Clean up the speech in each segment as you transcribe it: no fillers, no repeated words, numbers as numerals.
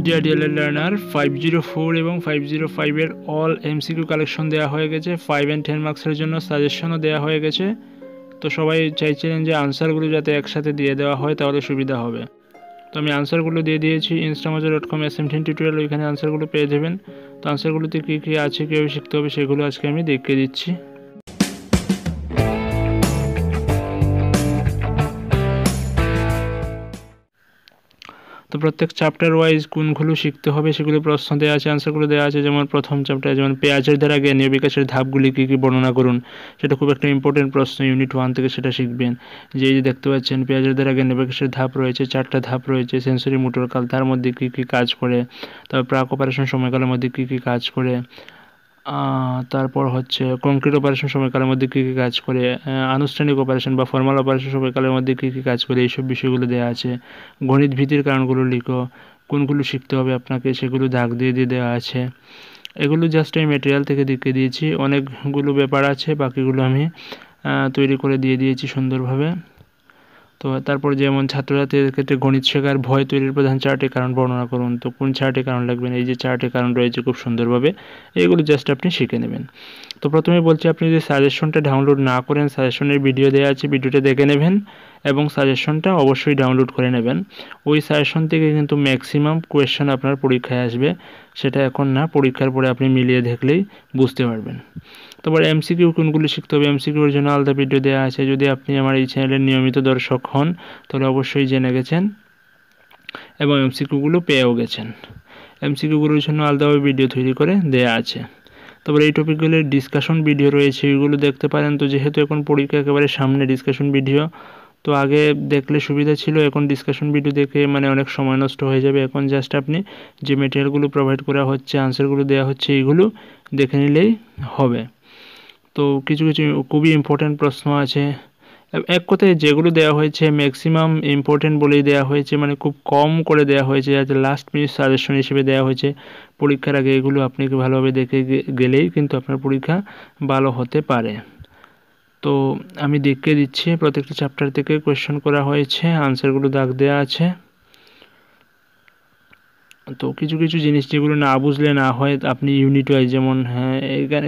Deer D.El.Ed learner 504 এবং 505 এর all MCQ collection দেওয়া হয়ে গেছে। 5 and 10 মার্কসের জন্য সাজেশনও দেওয়া হয়ে গেছে। তো সবাই চাইছিলেন যে আনসারগুলো যাতে একসাথে দিয়ে দেওয়া হয় তাহলে সুবিধা হবে। তো আমি আনসারগুলো দিয়ে দিয়েছি instamoja.com SM10 টিউটোরিয়াল, ওইখানে আনসারগুলো পেয়ে যাবেন। তো আনসারগুলোতে কী কী আছে, কীভাবে শিখতে হবে সেগুলো আজকে আমি দেখিয়ে দিচ্ছি। তো প্রত্যেক চ্যাপ্টার ওয়াইজ কোনগুলো শিখতে হবে সেগুলো প্রশ্ন দেওয়া আছে, আনসারগুলো দেওয়া আছে। যেমন প্রথম চ্যাপ্টার যেমন পেঁয়াজের দ্বারা জ্ঞানীয় বিকাশের ধাপগুলি কী কী বর্ণনা করুন, সেটা খুব একটা ইম্পর্টেন্ট প্রশ্ন, ইউনিট 1 থেকে সেটা শিখবেন। যে দেখতে পাচ্ছেন পেঁয়াজের দ্বারা জ্ঞানীয় বিকাশের ধাপ রয়েছে, 4টা ধাপ রয়েছে। সেন্সরি মোটর কাল, তার মধ্যে কী কী কাজ করে, তারপর প্রাক অপারেশন সময়কালের মধ্যে কী কী কাজ করে, তারপর হচ্ছে কংক্রিট অপারেশন সময়কালের মধ্যে কী কী কাজ করে, আনুষ্ঠানিক অপারেশন বা ফর্মাল অপারেশন সময়কালের মধ্যে কী কী কাজ করে, এইসব বিষয়গুলো দেওয়া আছে। গণিত ভীতির কারণগুলো লিখো, কোনগুলো শিখতে হবে আপনাকে সেগুলো দাগ দিয়ে দিয়ে দেওয়া আছে। এগুলো জাস্ট আমি ম্যাটেরিয়াল থেকে দেখিয়ে দিয়েছি, অনেকগুলো ব্যাপার আছে, বাকিগুলো আমি তৈরি করে দিয়ে দিয়েছি সুন্দরভাবে। তো তারপর যেমন ছাত্রছাত্রীদের ক্ষেত্রে গণিত শেখার ভয় তৈরির প্রধান 4টি কারণ বর্ণনা করুন। তো কোন 4টি কারণ লাগবেন, এই যে 4টি কারণ রয়েছে খুব সুন্দরভাবে, এগুলো জাস্ট আপনি শিখে নেবেন। তো প্রথমে বলছি, আপনি যদি সাজেশনটা ডাউনলোড না করেন, সাজেশনের ভিডিও দেওয়া আছে, ভিডিওটা দেখে নেবেন এবং সাজেশনটা অবশ্যই ডাউনলোড করে নেবেন। ওই সাজেশন থেকে কিন্তু ম্যাক্সিমাম কোয়েশ্চেন আপনার পরীক্ষায় আসবে, সেটা এখন না, পরীক্ষার পরে আপনি মিলিয়ে দেখলেই বুঝতে পারবেন। তারপর এমসিকিউ কোনগুলি শিখতে হবে, এমসিকিউর জন্য আলাদা ভিডিও দেওয়া আছে। যদি আপনি আমার এই চ্যানেলের নিয়মিত দর্শক হন তাহলে অবশ্যই জেনে গেছেন এবং এমসিকিউগুলো পেয়েও গেছেন। এমসিকিউগুলোর জন্য আলাদাভাবে ভিডিও তৈরি করে দেওয়া আছে। তারপর এই টপিকগুলির ডিসকাশন ভিডিও রয়েছে, এগুলো দেখতে পারেন। তো যেহেতু এখন পরীক্ষা একেবারে সামনে, ডিসকাশন ভিডিও তো আগে দেখলে সুবিধা ছিল, এখন ডিসকাশন ভিডিও দেখে মানে অনেক সময় নষ্ট হয়ে যাবে। এখন জাস্ট আপনি যে মেটেরিয়ালগুলো প্রোভাইড করা হচ্ছে, আনসারগুলো দেওয়া হচ্ছে, এইগুলো দেখে নিলেই হবে। তো কিছু কিছু খুবই ইম্পর্ট্যান্ট প্রশ্ন আছে, এক কথায় যেগুলো দেওয়া হয়েছে ম্যাক্সিমাম ইম্পর্টেন্ট বলেই দেওয়া হয়েছে, মানে খুব কম করে দেওয়া হয়েছে, যাতে লাস্ট মিনিট সাজেশন হিসেবে দেওয়া হয়েছে পরীক্ষার আগে। এগুলো আপনি ভালোভাবে দেখে গেলেই কিন্তু আপনার পরীক্ষা ভালো হতে পারে। তো আমি দেখিয়ে দিচ্ছি, প্রত্যেকটা চ্যাপ্টার থেকে কোয়েশ্চেন করা হয়েছে, আনসারগুলো দাগ দেওয়া আছে। তো কিছু কিছু জিনিস যেগুলো না বুঝলে না হয়, আপনি ইউনিট ওয়াইজ, যেমন হ্যাঁ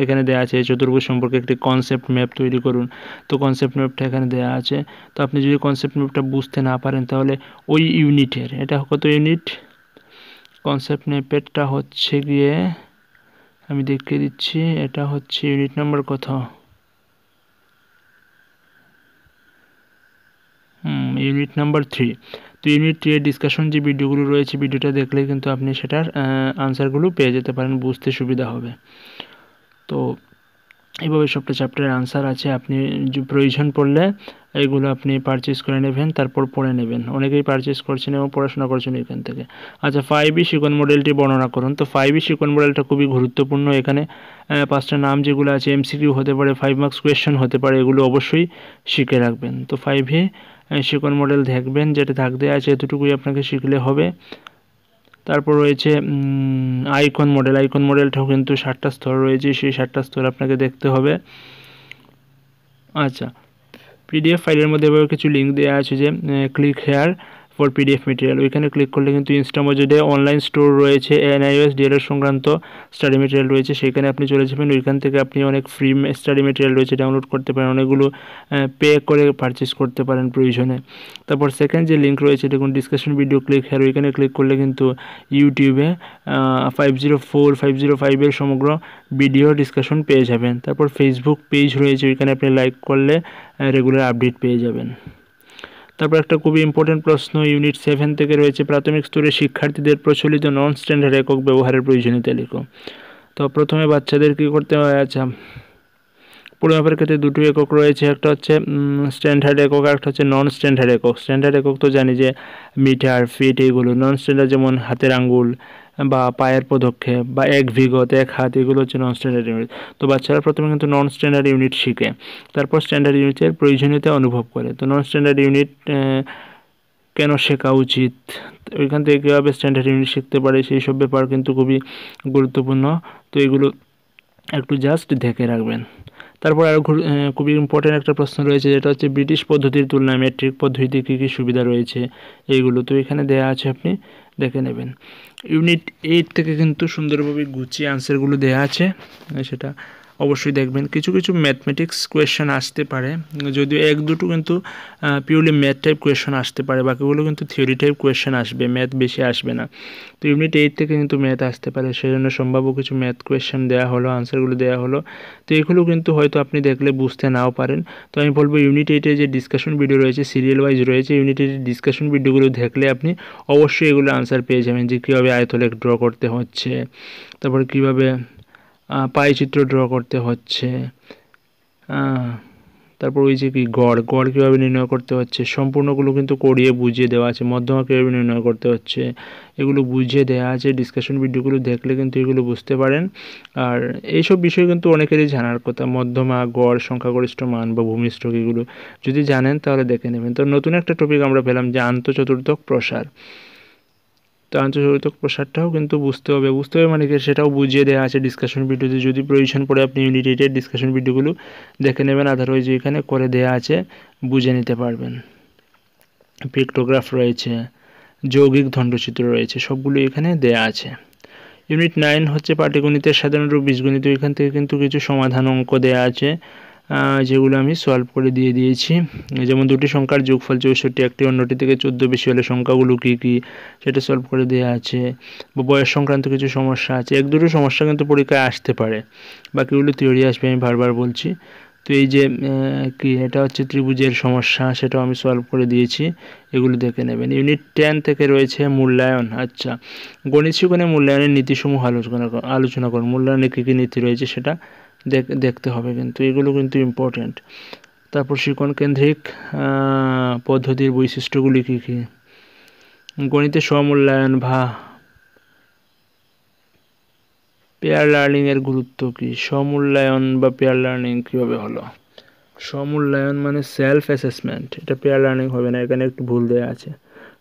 এখানে দেওয়া আছে চতুর্ভুজ সম্পর্কে একটি কনসেপ্ট ম্যাপ তৈরি করুন। তো কনসেপ্ট ম্যাপটা এখানে দেওয়া আছে। তো আপনি যদি কনসেপ্ট ম্যাপটা বুঝতে না পারেন তাহলে ওই ইউনিটের, এটা কত ইউনিট, কনসেপ্ট ম্যাপেরটা হচ্ছে গিয়ে আমি দেখিয়ে দিচ্ছি, এটা হচ্ছে ইউনিট নাম্বার কত, ইউনিট নাম্বার 3। তো ইউনিট 3 এর ডিসকাশন যে ভিডিওগুলো রয়েছে, ভিডিওটা দেখলে কিন্তু আপনি সেটার আনসারগুলো পেয়ে যেতে পারেন, বুঝতে সুবিধা হবে। তো এইভাবে সবটা চ্যাপ্টারের আনসার আছে, আপনি প্রয়োজন পড়লে এইগুলো আপনি পারচেস করে নেবেন, তারপর পড়ে নেবেন। অনেকেই পারচেস করছেন এবং পড়াশোনা করছেন এখান থেকে। আচ্ছা, 5E শিকন মডেলটি বর্ণনা করুন। তো 5E শিকন মডেলটা খুবই গুরুত্বপূর্ণ। এখানে 5টা নাম যেগুলো আছে, এমসিকিউ হতে পারে, 5 মার্কস কোয়েশ্চেন হতে পারে, এগুলো অবশ্যই শিখে রাখবেন। তো 5E শিকন মডেল দেখবেন, যেটা দাগ দেওয়া আছে এতটুকুই আপনাকে শিখলে হবে। তারপর রয়েছে আইকন মডেল, আইকন মডেলটাও কিন্তু 7টা স্তর রয়েছে, সেই 7টা স্তর আপনাকে দেখতে হবে। আচ্ছা, পিডিএফ ফাইলের মধ্যে এভাবে কিছু লিঙ্ক দেওয়া আছে, যে click here for PDF material, ওইখানে ক্লিক করলে কিন্তু ইনস্টামোজাতে অনলাইন স্টোর রয়েছে, এনআইওএস ডিএলএড সংক্রান্ত স্টাডি মেটেরিয়াল রয়েছে, সেখানে আপনি চলে যাবেন। ওইখান থেকে আপনি অনেক ফ্রি স্টাডি মেটেরিয়াল রয়েছে, ডাউনলোড করতে পারেন, অনেকগুলো পে করে পারচেস করতে পারেন প্রয়োজনে। তারপর সেকেন্ড যে লিঙ্ক রয়েছে, দেখুন ডিসকাশন ভিডিও ক্লিক হেয়ার, ওইখানে ক্লিক করলে কিন্তু ইউটিউবে 504, 505 এর সমগ্র ভিডিও ডিসকাশন পেয়ে যাবেন। তারপর ফেসবুক পেজ রয়েছে, ওইখানে আপনি লাইক করলে রেগুলার আপডেট পেয়ে যাবেন। তারপর একটা খুবই ইম্পর্টেন্ট প্রশ্ন ইউনিট 7 থেকে রয়েছে, প্রাথমিক স্তরের শিক্ষার্থীদের প্রচলিত নন স্ট্যান্ডার্ড একক ব্যবহারের প্রয়োজনীয়তা লিখো। তো প্রথমে বাচ্চাদের কী করতে হয়, আচ্ছা পরিমাপের ক্ষেত্রে দুটো একক রয়েছে, একটা হচ্ছে স্ট্যান্ডার্ড একক আর একটা হচ্ছে নন স্ট্যান্ডার্ড একক। স্ট্যান্ডার্ড একক তো জানি যে মিটার, ফিট, এইগুলো। নন স্ট্যান্ডার্ড যেমন হাতের আঙ্গুল বা পায়ের পদক্ষেপ বা এক বিঘত, এক হাত, এগুলো হচ্ছে নন স্ট্যান্ডার্ড ইউনিট। তো বাচ্চারা প্রথমে কিন্তু নন স্ট্যান্ডার্ড ইউনিট শিখে, তারপর স্ট্যান্ডার্ড ইউনিটের প্রয়োজনীয়তা অনুভব করে। তো নন স্ট্যান্ডার্ড ইউনিট কেন শেখা উচিত, ওইখান থেকে কীভাবে স্ট্যান্ডার্ড ইউনিট শিখতে পারে, সেই সব ব্যাপার কিন্তু খুবই গুরুত্বপূর্ণ। তো এগুলো একটু জাস্ট দেখে রাখবেন। তারপর আরও খুবই ইম্পর্টেন্ট একটা প্রশ্ন রয়েছে, যেটা হচ্ছে ব্রিটিশ পদ্ধতির তুলনায় মেট্রিক পদ্ধতিতে কী কী সুবিধা রয়েছে, এইগুলো। তো এখানে দেওয়া আছে, আপনি দেখে নেবেন। ইউনিট 8 থেকে কিন্তু সুন্দরভাবে গুছিয়ে আনসারগুলো দেওয়া আছে, সেটা অবশ্যই দেখবেন। কিছু কিছু ম্যাথমেটিক্স কোয়েশ্চেন আসতে পারে, যদিও এক দুটো কিন্তু পিওরলি ম্যাথ টাইপ কোয়েশ্চেন আসতে পারে, বাকিগুলো কিন্তু থিওরি টাইপ কোয়েশ্চেন আসবে, ম্যাথ বেশি আসবে না। তো ইউনিট 8 থেকে কিন্তু ম্যাথ আসতে পারে, সেই জন্য সম্ভাব্য কিছু ম্যাথ কোয়েশ্চেন দেওয়া হলো, আনসারগুলো দেওয়া হলো। তো এগুলো কিন্তু হয়তো আপনি দেখলে বুঝতে নাও পারেন। তো আমি বলবো ইউনিট 8-এর যে ডিসকাশন ভিডিও রয়েছে, সিরিয়াল ওয়াইজ রয়েছে, ইউনিট 8-এর ডিসকাশন ভিডিওগুলো দেখলে আপনি অবশ্যই এগুলো আনসার পেয়ে যাবেন, যে কীভাবে আয়তলেখ ড্র করতে হচ্ছে, তারপরে কীভাবে পাইচিত্র ড্র করতে হচ্ছে, তারপর ওই যে কি গড় কীভাবে নির্ণয় করতে হচ্ছে, সম্পূর্ণগুলো কিন্তু করিয়ে বুঝিয়ে দেওয়া আছে। মধ্যমা কীভাবে নির্ণয় করতে হচ্ছে এগুলো বুঝিয়ে দেওয়া আছে। ডিসকাশন ভিডিওগুলো দেখলে কিন্তু এগুলো বুঝতে পারেন। আর এইসব বিষয় কিন্তু অনেকেরই জানার কথা, মধ্যমা, গড়, সংখ্যাগরিষ্ঠ মান বা ভূমিষ্ঠক, এগুলো যদি জানেন তাহলে দেখে নেবেন। তো নতুন একটা টপিক আমরা পেলাম যে আন্তঃচতুর্থক প্রসার। তো আন্তঃচতুর্থক প্রসারটাও কিন্তু বুঝতে হবে মানে কি সেটাও বুঝিয়ে দেওয়া আছে ডিসকাশন ভিডিওতে। যদি প্রয়োজন পড়ে আপনি ইউনিট 8-এর ডিসকাশন ভিডিওগুলো দেখে নেবেন, আদারওয়াইজ এখানে করে দেওয়া আছে, বুঝে নিতে পারবেন। পিক্টোগ্রাফ রয়েছে, যৌগিক দণ্ডচিত্র রয়েছে, সবগুলো এখানে দেয়া আছে। ইউনিট 9 হচ্ছে পাটিগণিতের সাধারণ রূপ বীজগণিত। এখান থেকে কিন্তু কিছু সমাধান অঙ্ক দেয়া আছে, যেগুলো আমি সলভ করে দিয়ে দিয়েছি। যেমন দুটি সংখ্যার যোগফল 64, একটি অন্যটি থেকে 14 বেশি হলে সংখ্যাগুলো কী কী সেটা সলভ করে দেওয়া আছে। বা বয়স সংক্রান্ত কিছু সমস্যা আছে, এক দুটো সমস্যা কিন্তু পরীক্ষায় আসতে পারে, বাকিগুলো থিওরি আসবে, আমি বারবার বলছি। তো এই যে কি এটা হচ্ছে ত্রিভুজের সমস্যা, সেটাও আমি সলভ করে দিয়েছি, এগুলো দেখে নেবেন। ইউনিট 10 থেকে রয়েছে মূল্যায়ন। আচ্ছা, গণিত শিক্ষণে মূল্যায়নের নীতিসমূহ আলোচনা করুন। মূল্যায়নে কী কী নীতি রয়েছে সেটা দেখতে হবে, কিন্তু এগুলো কিন্তু ইম্পর্ট্যান্ট। তারপর শিক্ষণ কেন্দ্রিক পদ্ধতির বৈশিষ্ট্যগুলি কী কী, গণিতে স্বমূল্যায়ন বা পেয়ার লার্নিংয়ের গুরুত্ব কী, স্বমূল্যায়ন বা পেয়ার লার্নিং কীভাবে হলো। স্বমূল্যায়ন মানে সেলফ অ্যাসেসমেন্ট, এটা পেয়ার লার্নিং হবে না, এখানে একটু ভুল দেওয়া আছে।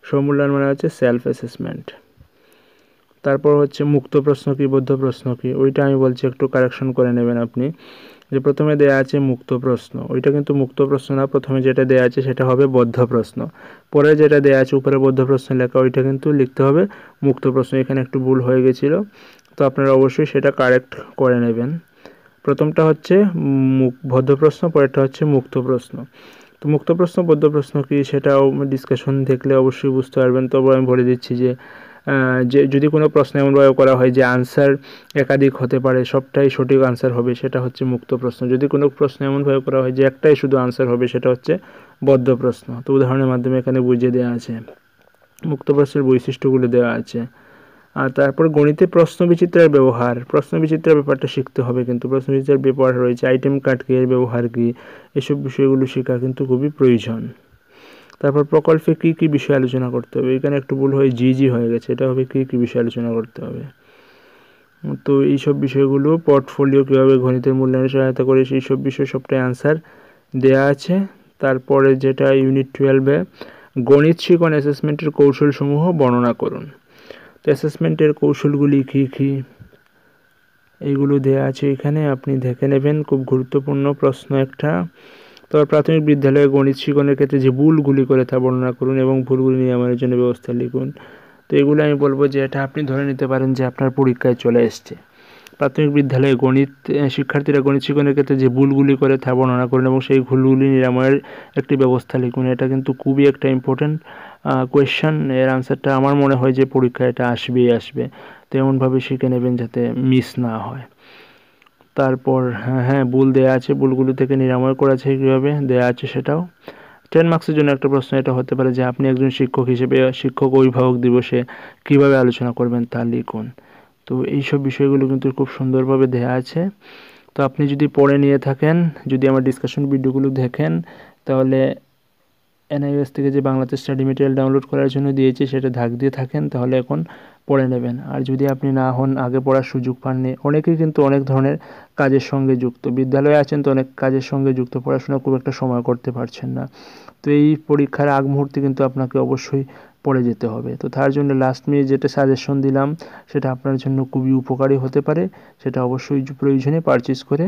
স্বমূল্যায়ন মানে হচ্ছে সেলফ অ্যাসেসমেন্ট। তারপর হচ্ছে মুক্ত প্রশ্ন কি, বদ্ধ প্রশ্ন কি, ওইটা আমি বলছি, একটু কারেকশন করে নেবেন আপনি। যে প্রথমে দেয়া আছে মুক্ত প্রশ্ন, ওইটা কিন্তু মুক্ত প্রশ্ন না, প্রথমে যেটা দেয়া আছে সেটা হবে বদ্ধ প্রশ্ন। পরে যেটা দেয়া আছে উপরে বদ্ধ প্রশ্ন লেখা, ওইটা কিন্তু লিখতে হবে মুক্ত প্রশ্ন। এখানে একটু ভুল হয়ে গেছিলো, তো আপনারা অবশ্যই সেটা কারেক্ট করে নেবেন। প্রথমটা হচ্ছে বদ্ধ প্রশ্ন, পরেরটা হচ্ছে মুক্ত প্রশ্ন। তো মুক্ত প্রশ্ন বদ্ধ প্রশ্ন কি সেটাও ডিসকাশন দেখলে অবশ্যই বুঝতে পারবেন। তবে আমি বলে দিচ্ছি যে যদি কোনো প্রশ্ন এমনভাবে করা হয় যে আনসার একাধিক হতে পারে, সবটাই সঠিক আনসার হবে, সেটা হচ্ছে মুক্ত প্রশ্ন। যদি কোনো প্রশ্ন এমনভাবে করা হয় যে একটাই শুধু আনসার হবে, সেটা হচ্ছে বদ্ধ প্রশ্ন। তো উদাহরণের মাধ্যমে এখানে বুঝিয়ে দেওয়া আছে, মুক্ত প্রশ্নের বৈশিষ্ট্যগুলো দেওয়া আছে। আর তারপর গণিতে প্রশ্ন বিচিত্রার ব্যবহার, প্রশ্ন বিচিত্রার ব্যাপারটা শিখতে হবে, কিন্তু প্রশ্ন বিচিত্রার ব্যবহার রয়েছে, আইটেম কার্ড কি, এর ব্যবহার কী, এসব বিষয়গুলো শেখা কিন্তু খুবই প্রয়োজন। তারপর প্রকল্পে কী কী বিষয় আলোচনা করতে হবে, এখানে একটু ভুল হয়ে জি হয়ে গেছে, এটা হবে কী কী বিষয় আলোচনা করতে হবে। তো এইসব বিষয়গুলো, পোর্টফোলিও কীভাবে গণিতের মূল্যায়নে সহায়তা করে, সেই সব বিষয় সবটাই আনসার দেয়া আছে। তারপরে যেটা ইউনিট 12-এ গণিত শিখন অ্যাসেসমেন্টের কৌশলসমূহ বর্ণনা করুন। তো অ্যাসেসমেন্টের কৌশলগুলি কী কী এইগুলো দেয়া আছে এখানে, আপনি দেখে নেবেন, খুব গুরুত্বপূর্ণ প্রশ্ন একটা। তো প্রাথমিক বিদ্যালয়ে গণিত শিখনের ক্ষেত্রে যে ভুলগুলি করে তা বর্ণনা করুন এবং ভুলগুলি নিরাময়ের জন্য ব্যবস্থা লিখুন। তো এগুলো আমি বলবো যে এটা আপনি ধরে নিতে পারেন যে আপনার পরীক্ষায় চলে এসছে। প্রাথমিক বিদ্যালয়ে গণিত শিক্ষার্থীরা গণিত শিখনের ক্ষেত্রে যে ভুলগুলি করে তা বর্ণনা করুন এবং সেই ভুলগুলি নিরাময়ের একটি ব্যবস্থা লিখুন। এটা কিন্তু খুবই একটা ইম্পর্ট্যান্ট কোয়েশ্চেন। এর আনসারটা আমার মনে হয় যে পরীক্ষায় এটা আসবে। তো এমনভাবে শিখে নেবেন যাতে মিস না হয়। তারপর ভুল দেয়া আছে, ভুলগুলো থেকে নিরাময় করা আছে কীভাবে দেয়া আছে সেটাও। 10 মার্কসের জন্য একটা প্রশ্ন এটা হতে পারে যে আপনি একজন শিক্ষক হিসেবে শিক্ষক অভিভাবক দিবসে কীভাবে আলোচনা করবেন তা লিখুন। তো এইসব বিষয়গুলো কিন্তু খুব সুন্দরভাবে দেয়া আছে। তো আপনি যদি পড়ে নিয়ে থাকেন, যদি আমার ডিসকাশন ভিডিওগুলো দেখেন, তাহলে NIOS থেকে যে বাংলাতে স্টাডি মেটেরিয়াল ডাউনলোড করার জন্য দিয়েছি সেটা ধাক দিয়ে থাকেন, তাহলে এখন পড়ে নেবেন। আর যদি আপনি না হন, আগে পড়ার সুযোগ পাননি, অনেকেই কিন্তু অনেক ধরনের কাজের সঙ্গে যুক্ত, বিদ্যালয়ে আছেন তো অনেক কাজের সঙ্গে যুক্ত, পড়াশোনা খুব একটা সময় করতে পারছেন না। তো এই পরীক্ষার আগ মুহূর্তে কিন্তু আপনাকে অবশ্যই পড়ে যেতে হবে। তো তার জন্য লাস্ট মিনিট যেটা সাজেশন দিলাম সেটা আপনার জন্য খুবই উপকারী হতে পারে, সেটা অবশ্যই প্রয়োজনে পারচেজ করে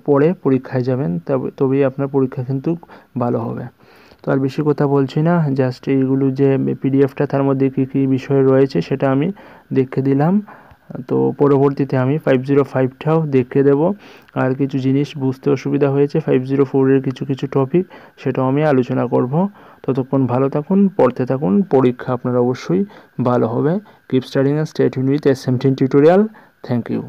পড়ে পরীক্ষায় যাবেন, তবেই আপনার পরীক্ষা কিন্তু ভালো হবে। তো তো আর বেশি কথা বলছি না, জাস্ট এইগুলো যে পিডিএফটা তার মধ্যে কী কী বিষয় রয়েছে সেটা আমি দেখে দিলাম। তো পরবর্তীতে আমি 505টাও দেখে দেব। আর কিছু জিনিস বুঝতে অসুবিধা হয়েছে 504-এর কিছু কিছু টপিক, সেটাও আমি আলোচনা করব। ততক্ষণ ভালো থাকুন, পড়তে থাকুন, পরীক্ষা আপনার অবশ্যই ভালো হবে। Keep studying and stay tuned with SMT tutorial. Thank you.